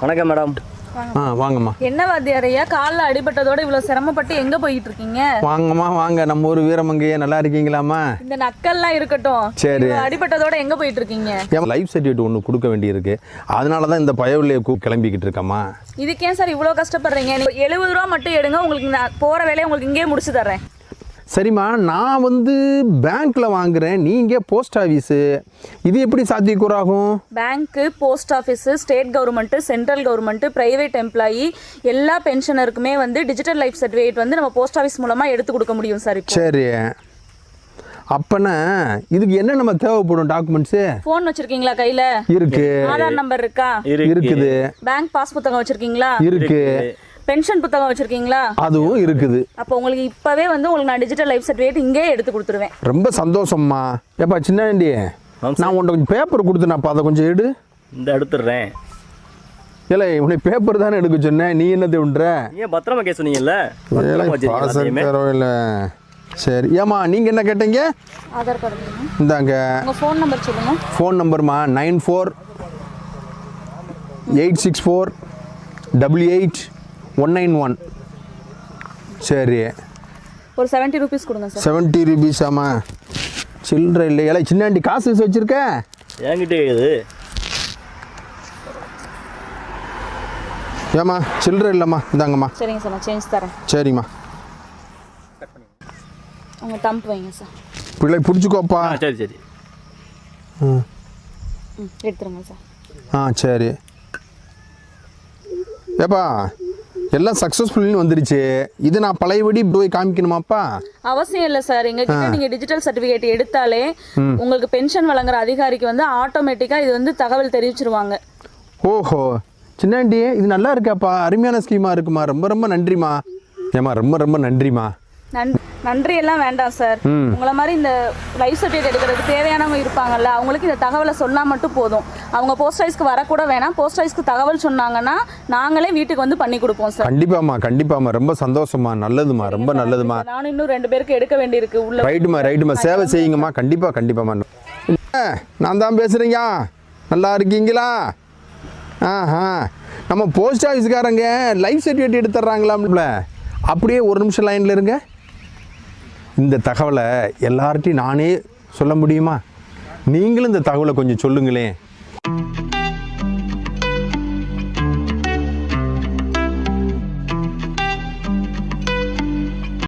வணக்கம் மேடம். வாங்கம்மா. என்ன வாத்தியாரையா காலில் அடிபட்டதோட இவ்வளோ சிரமப்பட்டு எங்கே போயிட்டு இருக்கீங்க? வாங்கம்மா வாங்க, நம்ம ஊர் வீரமங்கையே. நல்லா இருக்கீங்களாம்மா? இந்த நக்கல்லாம் இருக்கட்டும். சரி. அடிபட்டதோட எங்கே போயிட்டு இருக்கீங்க? லைஃப் சர்டிஃபிகேட் ஒன்று கொடுக்க வேண்டியிருக்கு, அதனால தான் இந்த பயவில்லையை கிளம்பிக்கிட்டு இருக்கம்மா. இதுக்கே சார் இவ்வளோ கஷ்டப்படுறீங்க? 70 ரூபா மட்டும் எடுங்க, உங்களுக்கு நான் போகிற வேலையை உங்களுக்கு இங்கேயே முடிச்சு தர்றேன். சரிம்மா, நான் பேங்க்கில் வாங்குகிறேன், நீங்கள் போஸ்ட் ஆஃபீஸு, இது எப்படி சாத்தியக்கூறாகும்? Bank, post office, state government, central government, private employee எல்லா பென்ஷனருக்குமே டிஜிட்டல் லைஃப் சர்டிஃபிகேட் நம்ம போஸ்ட் ஆஃபீஸ் மூலமாக எடுத்து கொடுக்க முடியும் சார். சரி, அப்பனா இதுக்கு என்ன நம்ம தேவைப்படும் டாக்குமெண்ட்ஸு? ஃபோன் வச்சுருக்கீங்களா கையில்? இருக்கு. ஆதார் நம்பர் இருக்கா? இருக்குது. பேங்க் பாஸ் புத்தகம் வச்சுருக்கீங்களா? இருக்கு. பென்ஷன் புத்தகம் வச்சிருக்கீங்களா? அதுவும் இருக்குது. அப்போ உங்களுக்கு இப்பவே உங்களுக்கு நான் டிஜிட்டல் லைஃப் சர்டிஃபிகேட் இங்கே எடுத்து கொடுத்துருவேன். ரொம்ப சந்தோஷம்மா. ஏப்பா சின்னாண்டி, நான் உன்ட்ட கொஞ்சம் பேப்பர் கொடுத்தேனாப்பா, அதை கொஞ்சம் எடு. இந்த எடுத்துடுறேன். இல்லை, உன்னை பேப்பர் தானே எடுக்க சொன்னேன், நீ என்ன தேவுன்ற? ஏன் பத்திரமா கேஸ் சொன்னீங்கல்ல? இல்லை. சரி, ஏம்மா நீங்கள் என்ன கேட்டீங்க? ஆதார் கார்டு இந்தாங்க. உங்கள் ஃபோன் நம்பர் சொல்லுங்க. ஃபோன் நம்பர்மா 94-864-88-191. சரி, ஒரு 70 ரூபீஸ் கொடுங்க சார். 70 ரூபீஸாம்மா? சில்லற இல்லை. இல்லை சின்னாண்டி, காசு வச்சுருக்க? என்கிட்ட இது ஏம்மா சில்லற இல்லைம்மா, இந்தாங்கம்மா. சரிங்க சார், நான் சேஞ்ச் தரேன். சரிம்மா. உங்கள் தம்பு வைங்க சார். பிள்ளை பிடிச்சிக்கோப்பா. சரி சரி. எடுத்துருங்க சார். சரி. ஏப்பா எல்லாம் சக்ஸஸ்ஃபுல்னு வந்துருச்சு, இது நான் பழையபடி போய் காமிக்கணுமாப்பா? அவசியம் இல்லை சார். எங்ககிட்ட நீங்கள் டிஜிட்டல் சர்டிஃபிகேட் எடுத்தாலே உங்களுக்கு பென்ஷன் வழங்குற அதிகாரிக்கு ஆட்டோமேட்டிக்காக இது தகவல் தெரிவிச்சிருவாங்க. ஓஹோ, சின்னாண்டி இது நல்லா இருக்காப்பா, அருமையான ஸ்கீமாக இருக்குமா. ரொம்ப ரொம்ப நன்றிம்மா. ஏம்மா ரொம்ப ரொம்ப நன்றிம்மா. நன்றி எல்லாம் வேண்டாம் சார். உங்களை மாதிரி இந்த லைஃப் சர்டிஃபிகேட் எடுக்கிறதுக்கு தேவையானவங்க இருப்பாங்கல்ல, அவங்களுக்கு இந்த தகவலை சொன்னால் மட்டும் போதும். அவங்க போஸ்ட் ஆஃபீஸ்க்கு வரக்கூட வேணாம், போஸ்ட் ஆஃபீஸ்க்கு தகவல் சொன்னாங்கன்னா நாங்களே வீட்டுக்கு பண்ணி கொடுப்போம் சார். கண்டிப்பாம்மா கண்டிப்பாம்மா, ரொம்ப சந்தோஷமா. நல்லதுமா, ரொம்ப நல்லதுமா. நானும் இன்னும் 2 பேருக்கு எடுக்க வேண்டியிருக்கு உள்ள. ரைட்டுமா, சேவை செய்யுங்கம்மா. கண்டிப்பாம்மா. நான் தான் பேசுகிறேங்க. நல்லா இருக்கீங்களா? நம்ம போஸ்ட் ஆஃபீஸ்காரங்க லைஃப் சர்டிஃபிகேட் எடுத்துட்றாங்களாம்ல, அப்படியே ஒரு நிமிஷம் லைனில் இருங்க. இந்த தகவலை எல்லார்ட்டையும் நானே சொல்ல முடியுமா? நீங்களும் இந்த தகவலை கொஞ்சம் சொல்லுங்களேன்.